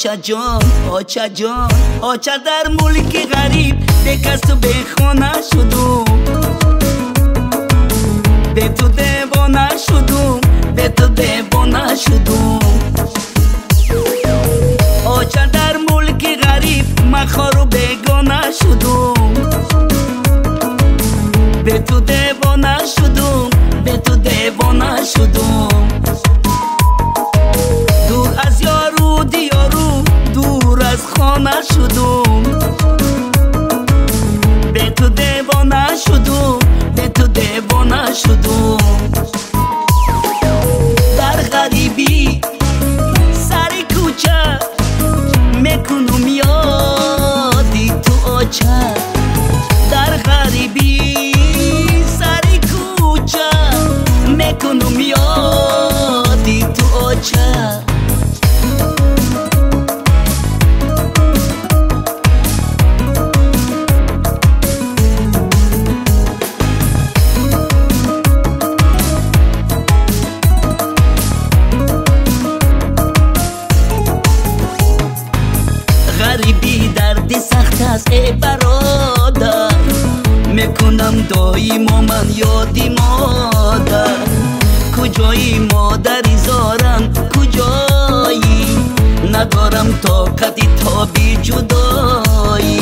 آچا جان آچا در ملک غریب به کس و به خانه شدم، به تو دیوانه شدم، به تو دیوانه شدم. آچا در ملک غریب مخار و بیگانه شدم، به تو دیوانه شدم، به تو دیوانه شدم. دور از یارو دیارو دور از خانه شدم، به تو دیوانه شدم، به تو دیوانه شدم. در غریبی سر کوچه میکنم یادی تو آچه، در غریبی سر کوچه میکنم یادی تو آچه. غریبی درد سخت است ای برادر، میکنم دایما من یادی مادر. کجایی مادری زارم کجایی، ندارم طاقتی تابی جدایی،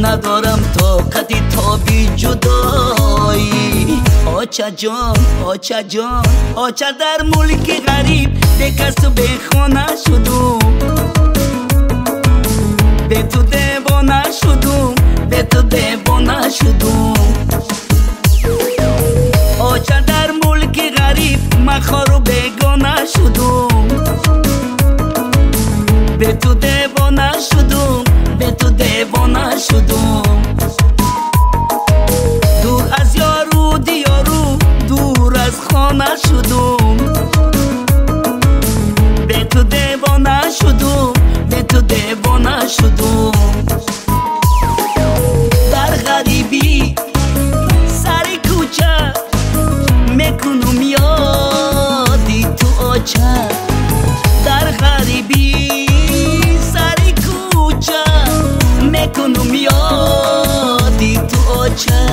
ندارم طاقتی تابی جدایی. آچا جان آچا جان آچا در ملک غریب به کس و به خانه شدم، به تو دیوانه شدم، به تو دیوانه شدم. آچا در ملک غریب مخار و بیگانه شدم، به تو دیوانه شدم، به تو دیوانه شدم. دور از یارو دیارو دور از خانه شدم، به تو دیوانه شدم، به تو دیوانه شدم. در غریبی سر کوچه میکنم یادی تو آچه، در غریبی سر کوچه میکنم یادی تو آچه.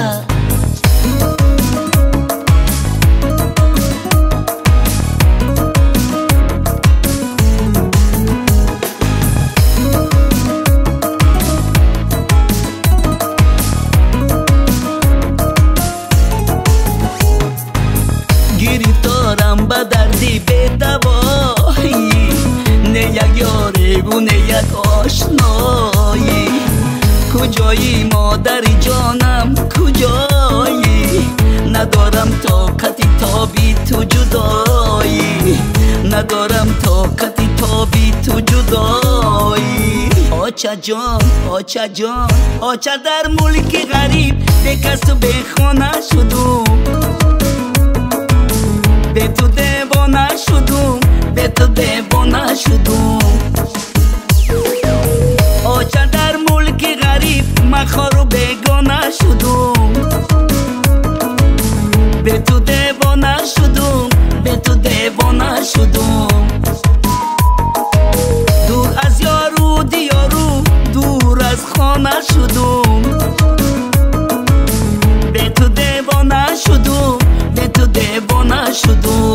گریفتارم به دردی به دوایی، نه یک یاری و نه یک آشنایی. کجایی مادری جانم کجایی، ندارم طاقتی تابی تو جدایی، ندارم طاقتی تابی تو جدایی. آچا جان آچا جان آچا در ملک غریب به کس و به خانه شدم، به تو دیوانه شدم، به تو دیوانه شدم. آچا در ملک غریب مخار و بیگانه شدم، به تو دیوانه شدم، به تو دیوانه شدم. دور از یارو دیارو دور از خانه شدم، به تو دیوانه شدم، به تو دیوانه شدم.